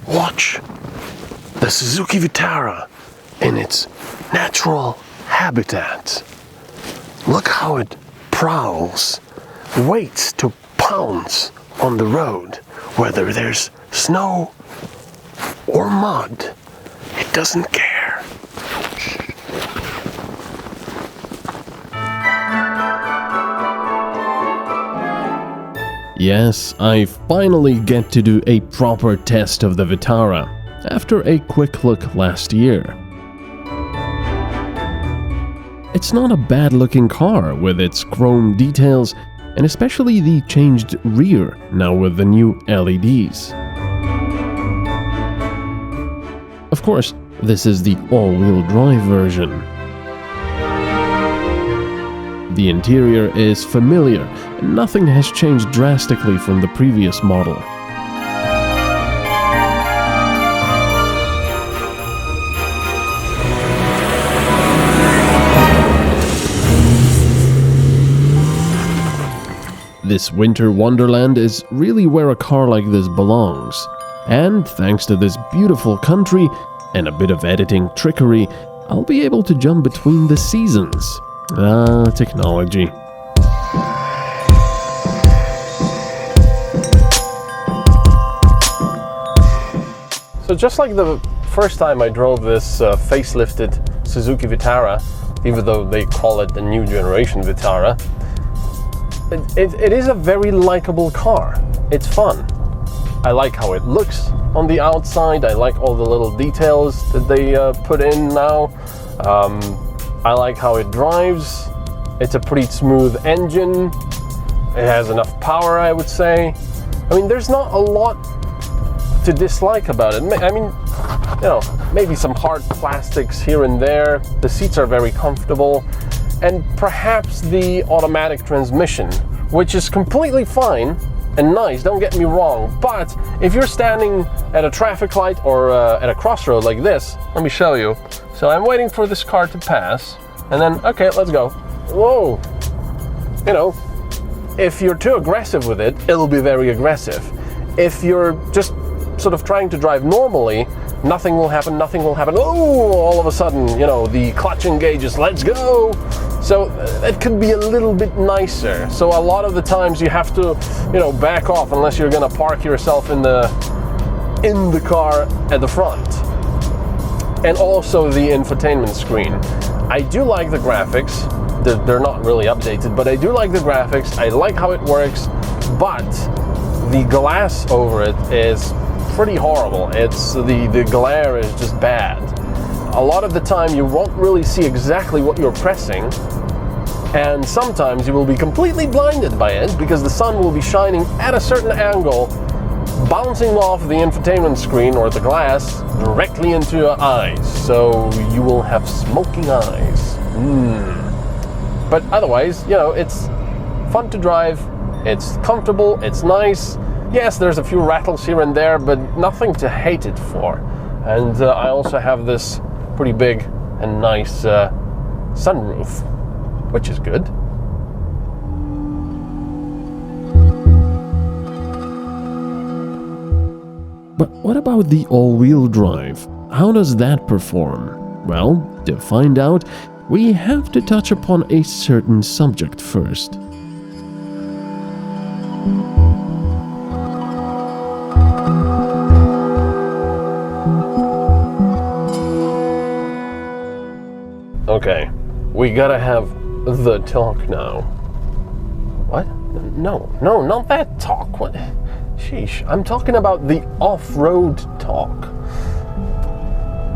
Watch the Suzuki Vitara in its natural habitat. Look how it prowls, waits to pounce on the road, whether there's snow or mud. It doesn't care. Yes, I finally get to do a proper test of the Vitara, after a quick look last year. It's not a bad-looking car with its chrome details, and especially the changed rear now with the new LEDs. Of course, this is the all-wheel drive version. The interior is familiar, and nothing has changed drastically from the previous model. This winter wonderland is really where a car like this belongs. And thanks to this beautiful country and a bit of editing trickery, I'll be able to jump between the seasons. Technology. So just like the first time I drove this facelifted Suzuki Vitara, even though they call it the new generation Vitara, it is a very likable car. It's fun. I like how it looks on the outside. I like all the little details that they put in now. I like how it drives. It's a pretty smooth engine. It has enough power, I would say. I mean, there's not a lot to dislike about it. I mean, you know, maybe some hard plastics here and there. The seats are very comfortable. And perhaps the automatic transmission, which is completely fine and nice, don't get me wrong, but if you're standing at a traffic light or at a crossroad like this, let me show you. So I'm waiting for this car to pass, and then, okay, let's go. Whoa! You know, if you're too aggressive with it, it'll be very aggressive. If you're just sort of trying to drive normally, nothing will happen. Oh, all of a sudden, you know, the clutch engages, let's go. So it could be a little bit nicer. So a lot of the times you have to, you know, back off unless you're gonna park yourself in the car at the front. And also the infotainment screen. I do like the graphics. They're not really updated, but I do like the graphics. I like how it works, but the glass over it is pretty horrible. It's the glare is just bad. A lot of the time you won't really see exactly what you're pressing, and sometimes you will be completely blinded by it because the sun will be shining at a certain angle, bouncing off the infotainment screen or the glass directly into your eyes, so you will have smoking eyes. But otherwise, you know, it's fun to drive, it's comfortable, it's nice. Yes, there's a few rattles here and there, but nothing to hate it for. And I also have this pretty big and nice sunroof, which is good. But what about the all-wheel drive? How does that perform? Well, to find out, we have to touch upon a certain subject first. Okay, we gotta have the talk now. What? No, not that talk. What? Sheesh, I'm talking about the off-road talk.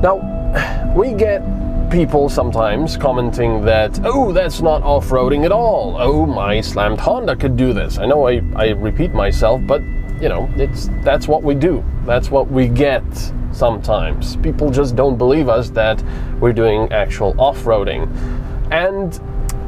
Now, we get people sometimes commenting that, oh, that's not off-roading at all. Oh, my slammed Honda could do this. I know I repeat myself, but, you know, that's what we do. That's what we get sometimes. People just don't believe us that we're doing actual off-roading. And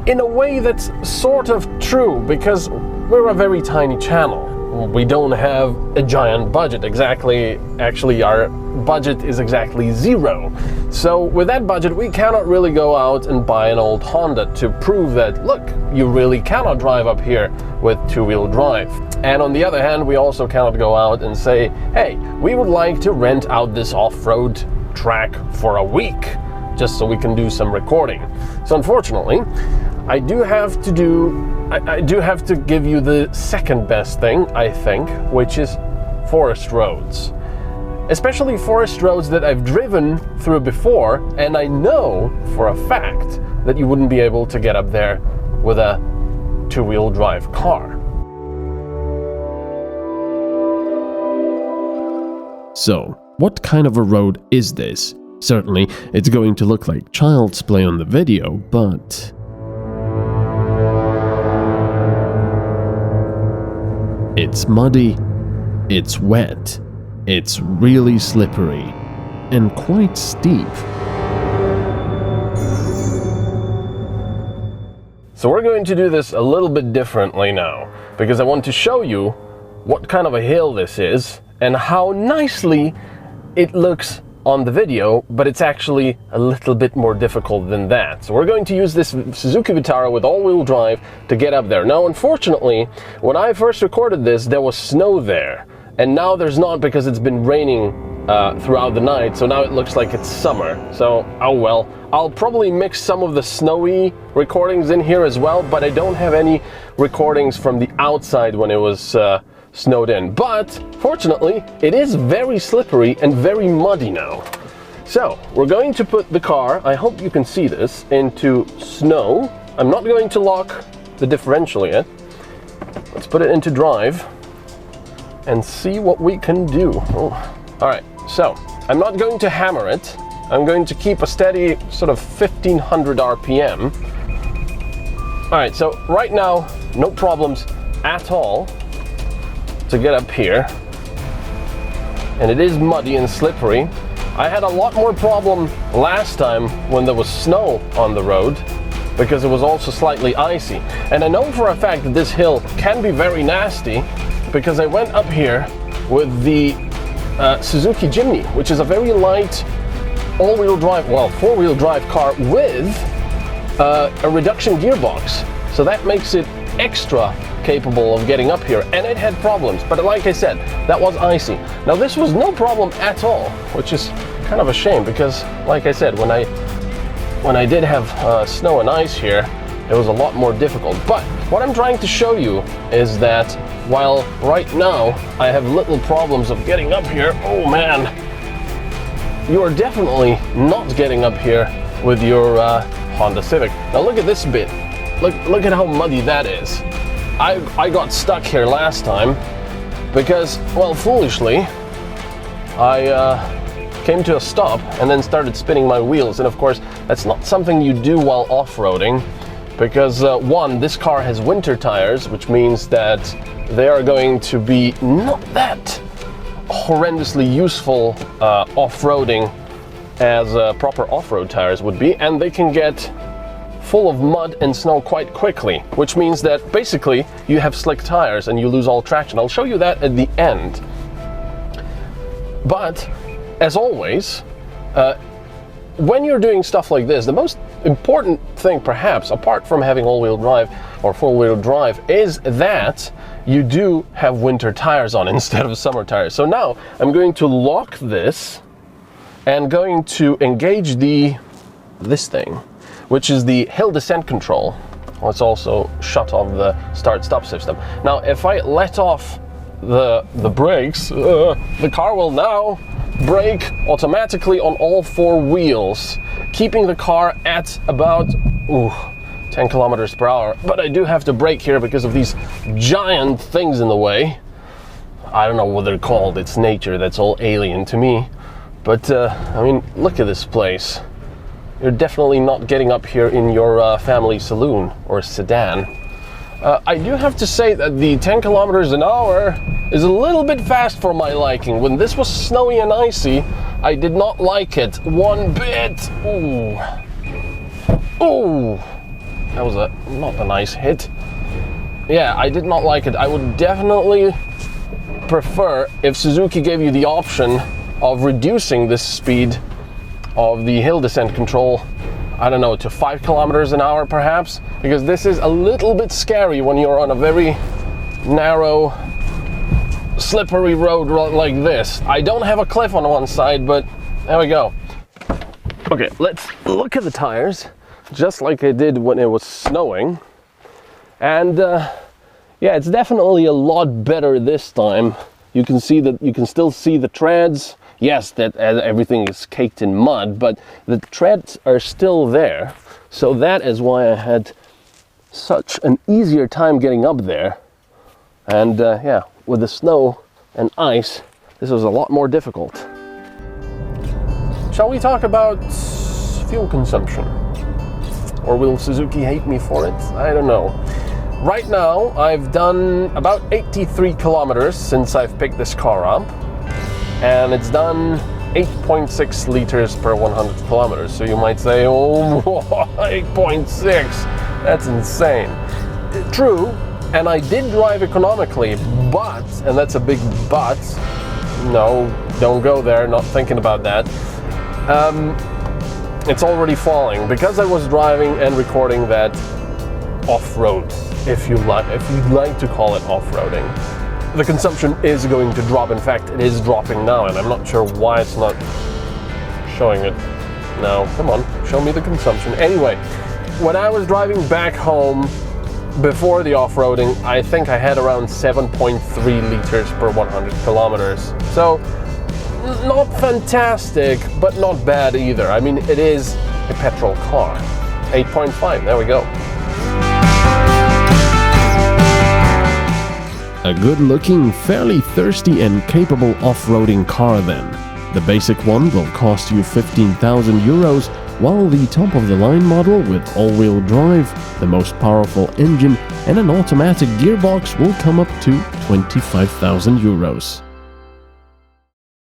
in a way that's sort of true, because we're a very tiny channel. We don't have a giant budget. Actually, our budget is exactly zero. So with that budget, we cannot really go out and buy an old Honda to prove that, look, you really cannot drive up here with two-wheel drive. And on the other hand, we also cannot go out and say, hey, we would like to rent out this off-road track for a week, just so we can do some recording. So unfortunately, I do have to give you the second best thing, I think, which is forest roads. Especially forest roads that I've driven through before, and I know for a fact that you wouldn't be able to get up there with a two-wheel drive car. So, what kind of a road is this? Certainly, it's going to look like child's play on the video, but... it's muddy, it's wet, it's really slippery, and quite steep. So we're going to do this a little bit differently now, because I want to show you what kind of a hill this is and how nicely it looks on the video, but it's actually a little bit more difficult than that. So we're going to use this Suzuki Vitara with all-wheel drive to get up there. Now, unfortunately, when I first recorded this, there was snow there, and now there's not because it's been raining throughout the night, so now it looks like it's summer. So, oh well. I'll probably mix some of the snowy recordings in here as well, but I don't have any recordings from the outside when it was snowed in. But fortunately, it is very slippery and very muddy now. So we're going to put the car, I hope you can see this, into snow. I'm not going to lock the differential yet. Let's put it into drive and see what we can do. Oh. All right, so I'm not going to hammer it. I'm going to keep a steady sort of 1500 RPM. All right, so right now, no problems at all to get up here. And it is muddy and slippery. I had a lot more problem last time when there was snow on the road, because it was also slightly icy. And I know for a fact that this hill can be very nasty, because I went up here with the Suzuki Jimny, which is a very light all-wheel drive, well, four-wheel drive car with a reduction gearbox. So that makes it extra capable of getting up here, and it had problems, but like I said, that was icy. Now this was no problem at all, which is kind of a shame, because like I said, when I did have snow and ice here, it was a lot more difficult. But what I'm trying to show you is that while right now I have little problems of getting up here, oh man, you are definitely not getting up here with your Honda Civic. Now look at this bit. Look at how muddy that is. I got stuck here last time because, well, foolishly, I came to a stop and then started spinning my wheels. And of course, that's not something you do while off-roading, because one, this car has winter tires, which means that they are going to be not that horrendously useful off-roading as proper off-road tires would be, and they can get full of mud and snow quite quickly, which means that basically you have slick tires and you lose all traction. I'll show you that at the end. But as always, when you're doing stuff like this, the most important thing, perhaps, apart from having all-wheel drive or four-wheel drive, is that you do have winter tires on instead of summer tires. So now I'm going to lock this and going to engage this thing, which is the hill descent control. Let's also shut off the start-stop system. Now, if I let off the brakes, the car will now brake automatically on all four wheels, keeping the car at about 10 kilometers per hour. But I do have to brake here because of these giant things in the way. I don't know what they're called. It's nature. That's all alien to me. But I mean, look at this place. You're definitely not getting up here in your family saloon or sedan. I do have to say that the 10 kilometers an hour is a little bit fast for my liking. When this was snowy and icy, I did not like it one bit. Ooh. Ooh. That was not a nice hit. Yeah, I did not like it. I would definitely prefer if Suzuki gave you the option of reducing this speed of the hill descent control, I don't know, to 5 kilometers an hour perhaps, because this is a little bit scary when you're on a very narrow, slippery road like this. I don't have a cliff on one side, but there we go. Okay, let's look at the tires, just like I did when it was snowing. And yeah, it's definitely a lot better this time. You can see that, you can still see the treads. Yes, that everything is caked in mud, but the treads are still there. So that is why I had such an easier time getting up there. And yeah, with the snow and ice, this was a lot more difficult. Shall we talk about fuel consumption? Or will Suzuki hate me for it? I don't know. Right now, I've done about 83 kilometers since I've picked this car up. And it's done 8.6 liters per 100 kilometers. So you might say, oh, 8.6, that's insane. True, and I did drive economically, but, and that's a big but, no, don't go there, not thinking about that. It's already falling, because I was driving and recording that off-road, if you'd like to call it off-roading. The consumption is going to drop. In fact, it is dropping now, and I'm not sure why it's not showing it now. Come on, show me the consumption. Anyway, when I was driving back home before the off-roading, I think I had around 7.3 liters per 100 kilometers. So, not fantastic, but not bad either. I mean, it is a petrol car. 8.5, there we go. A good-looking, fairly thirsty and capable off-roading car then. The basic one will cost you 15,000 euros, while the top-of-the-line model with all-wheel drive, the most powerful engine and an automatic gearbox will come up to 25,000 euros.